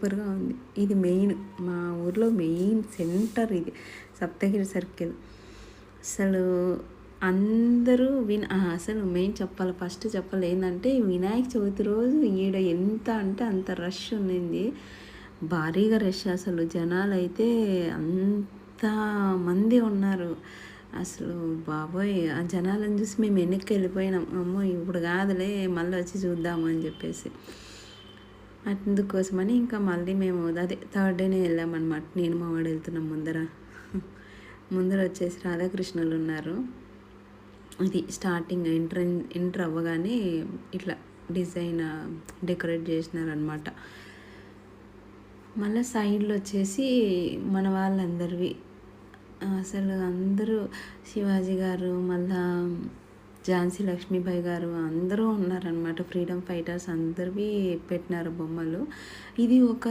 సూపర్గా ఉంది. ఇది మెయిన్ మా ఊర్లో మెయిన్ సెంటర్ ఇది సప్తగిరి సర్కిల్. అసలు అందరూ అసలు మెయిన్ ఫస్ట్ చెప్పాలి ఏంటంటే వినాయక చవితి రోజు ఈడ ఎంత అంటే అంత రష్ ఉండింది. భారీగా రష్, అసలు జనాలు అయితే అంత మంది ఉన్నారు. అసలు బాబోయ్, ఆ జనాలను చూసి మేము వెనక్కి వెళ్ళిపోయినాం. అమ్మో ఇప్పుడు కాదులే మళ్ళీ వచ్చి చూద్దాము అని చెప్పేసి. అందుకోసమని ఇంకా మళ్ళీ మేము అదే థర్డ్ డేనే వెళ్ళామన్నమాట. నేను మా వాడు వెళ్తున్నాం. ముందర వచ్చేసి రాధాకృష్ణులు ఉన్నారు. ఇది స్టార్టింగ్ ఎంటర్ అవ్వగానే ఇట్లా డిజైన్ డెకరేట్ చేసినారనమాట. మళ్ళీ సైడ్లో వచ్చేసి మన వాళ్ళందరివి అసలు అందరూ శివాజీ గారు, మళ్ళా ఝాన్సీ లక్ష్మీబాయి గారు అందరూ ఉన్నారనమాట. ఫ్రీడమ్ ఫైటర్స్ అందరివి పెట్టినారు బొమ్మలు. ఇది ఒక